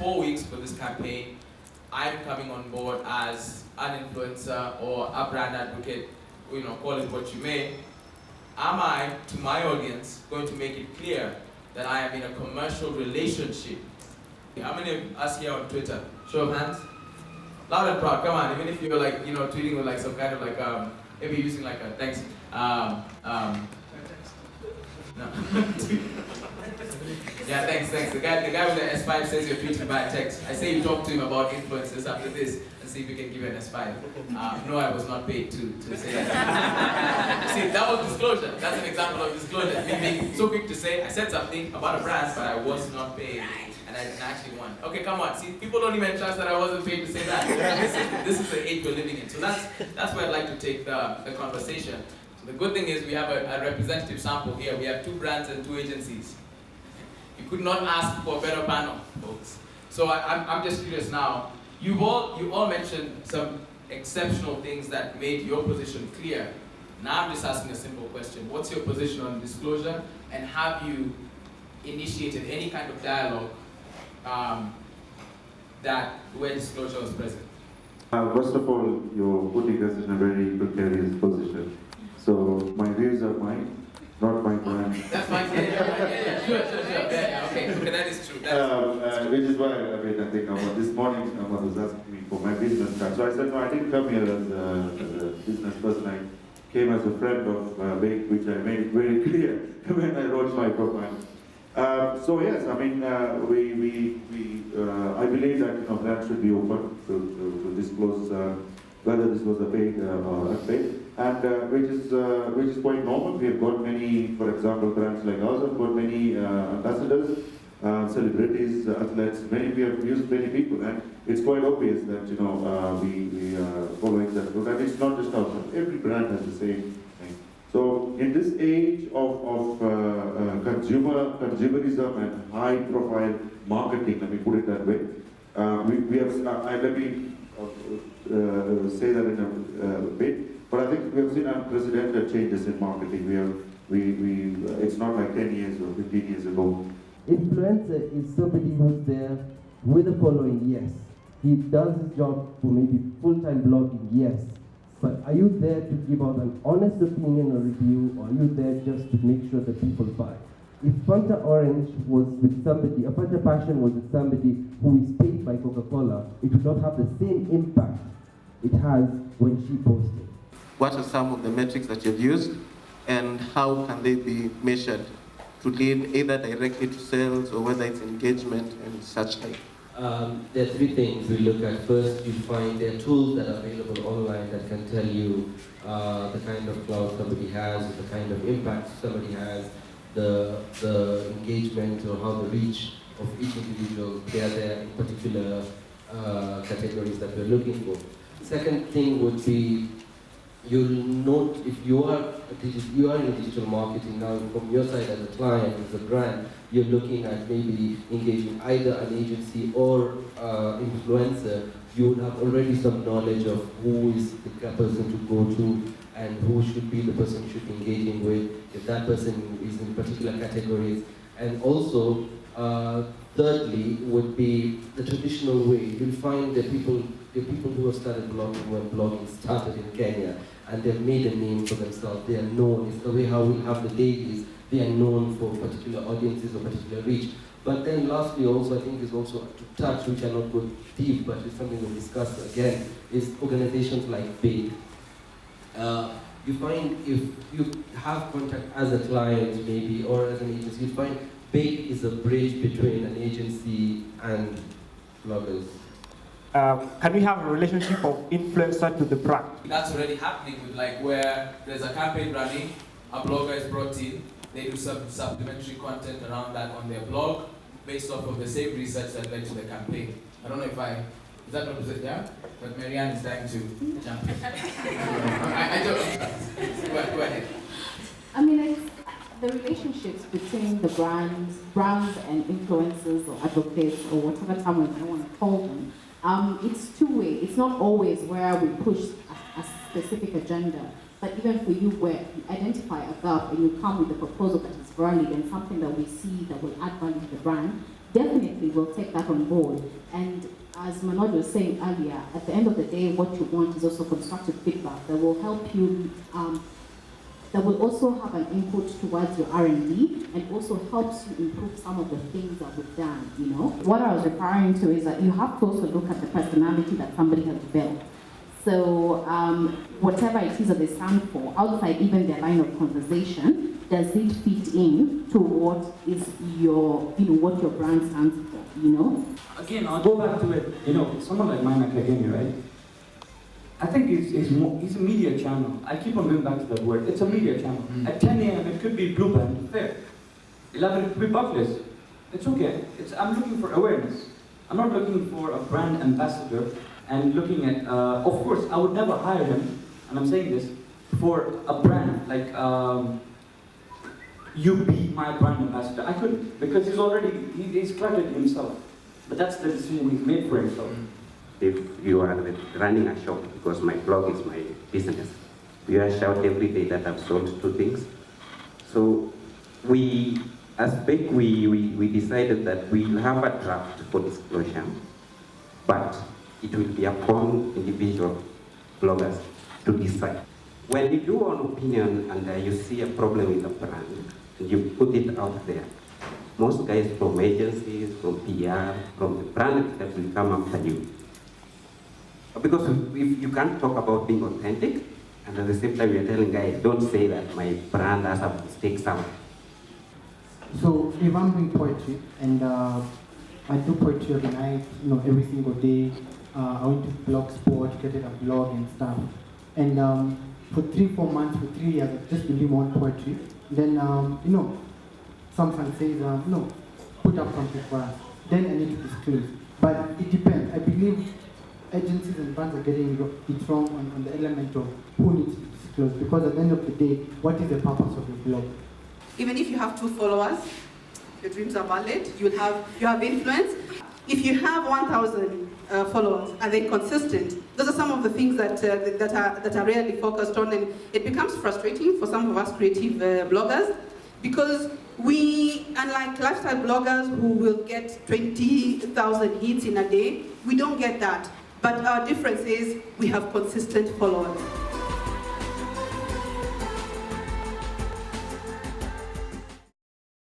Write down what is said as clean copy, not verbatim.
4 weeks for this campaign, I'm coming on board as an influencer or a brand advocate, call it what you may. Am I, to my audience, going to make it clear that I am in a commercial relationship? How many of us here on Twitter? Show of hands. Loud and proud, come on, even if you're like, tweeting with like some kind of like, maybe using like a thanks, no. Yeah, thanks. The guy with the S5 says you're tweeting by text. I say you talk to him about influencers after this and see if we can give you an S5. No, I was not paid to say that. See, that was disclosure. That's an example of disclosure. Me being so quick to say, I said something about a brand, but I was not paid. And I didn't actually want. Okay, come on. See, people don't even trust that I wasn't paid to say that. This is the age we're living in. So that's where I'd like to take the conversation. So the good thing is we have a representative sample here. We have 2 brands and 2 agencies. You could not ask for a better panel, folks. So I'm just curious now. You all mentioned some exceptional things that made your position clear. Now I'm just asking a simple question. What's your position on disclosure? And have you initiated any kind of dialogue where disclosure was present? First of all, you're putting us in a very precarious position. So my views are mine, not my brand. That's fine. Yeah. Sure. Yeah, okay. Okay, that is true. Which is why I think this morning Ahmad was asking me for my business card. So I said, no, I didn't come here as a business person. I came as a friend of Bake, which I made it very clear when I wrote my profile. So yes, I mean, I believe that brands should be open to disclose whether this was a paid or unpaid, and which is quite normal. We have got many, for example, brands like ours have got many ambassadors, celebrities, athletes. We have used many people, and it's quite obvious that we are following that route. And it's not just ours; every brand has the same thing. So in this age of consumerism and high-profile marketing, let me put it that way, we have. Let me say that in a bit, but I think we have seen unprecedented changes in marketing. It's not like 10 years or 15 years ago. Influencer is somebody who's there with a following, yes. He does his job for maybe full-time blogging, yes. But are you there to give out an honest opinion or review, or are you there just to make sure that people buy? If Fanta Orange was with somebody, or Fanta Passion was with somebody who is paid by Coca-Cola, it would not have the same impact it has when she posted. What are some of the metrics that you've used, and how can they be measured to lead either directly to sales or whether it's engagement and such like? There are 3 things we look at. First, you find there are tools that are available online that can tell you the kind of clout somebody has, the kind of impact somebody has, the engagement or how the reach of each individual, they are there in particular categories that we're looking for. Second thing would be, you'll note if you are in digital marketing now, from your side as a client, as a brand, you're looking at maybe engaging either an agency or influencer, you would have already some knowledge of who is the person to go to and who should be the person you should be engaging with, if that person is in particular categories. And also, thirdly, would be the traditional way. You'll find the people who have started blogging when blogging started in Kenya, and they've made a name for themselves. They are known. It's the way how we have the dailies. They are known for particular audiences or particular reach. But then lastly also, I think is also to touch, which are not good deep, but it's something we'll discuss again, is organizations like Bake. You find if you have contact as a client maybe, or as an agency, you find Bake is a bridge between an agency and bloggers. Can we have a relationship of influencer to the brand? That's already happening with where there's a campaign running, a blogger is brought in, they do some supplementary content around that on their blog based off of the same research that led to the campaign. I don't know if is that what it, yeah? But Marianne is dying to jump in. I don't, go ahead. I mean, it's the relationships between the brands and influencers or advocates or whatever term I want to call them. It's two-way. It's not always where we push a specific agenda, but even for you where you identify a gap and you come with a proposal that is valid and something that we see that will add value to the brand, definitely will take that on board. And as Manoj was saying earlier, at the end of the day, what you want is also constructive feedback that will help you, that will also have an input towards your R&D and also helps you improve some of the things that we've done, you know. What I was referring to is that you have to also look at the personality that somebody has developed. So whatever it is that they stand for, outside even their line of conversation, does it fit in to what is your, you know, what your brand stands for, you know? Again, I'll go back to it, you know, someone like Mine Academy, right? I think it's a media channel. I keep on going back to that word. It's a media channel. At 10 a.m. it could be Blue Band, fair. 11 it could be Buckless. It's okay. I'm looking for awareness. I'm not looking for a brand ambassador and looking at, of course, I would never hire him, and I'm saying this, for a brand, like, you be my brand ambassador. I couldn't, because he's credited himself. But that's the decision he's made for himself. If you are running a shop, because my blog is my business, you are shout every day that I've sold 2 things. So we, as BEC, we decided that we'll have a draft for disclosure, but it will be upon individual bloggers to decide. When you do an opinion and you see a problem with the brand, and you put it out there, most guys from agencies, from PR, from the brand that will come after you. Because if you can't talk about being authentic, and at the same time you're telling guys, don't say that my brand has a mistake somewhere. So if I'm doing poetry, and I do poetry every night, you know, every single day, I went to Blogspot, created a blog and stuff. And for 3-4 months, for 3 years, I've just been doing my own poetry. Then, you know, someone says, no, put up something for us. Then I need to disclose. But it depends. I believe agencies and brands are getting it wrong on the element of who needs to disclose. Because at the end of the day, what is the purpose of your blog? Even if you have 2 followers, your dreams are valid. You have influence. If you have 1,000 followers, are they consistent? Those are some of the things that are rarely focused on, and it becomes frustrating for some of us creative bloggers, because we, unlike lifestyle bloggers who will get 20,000 hits in a day, we don't get that. But our difference is we have consistent followers.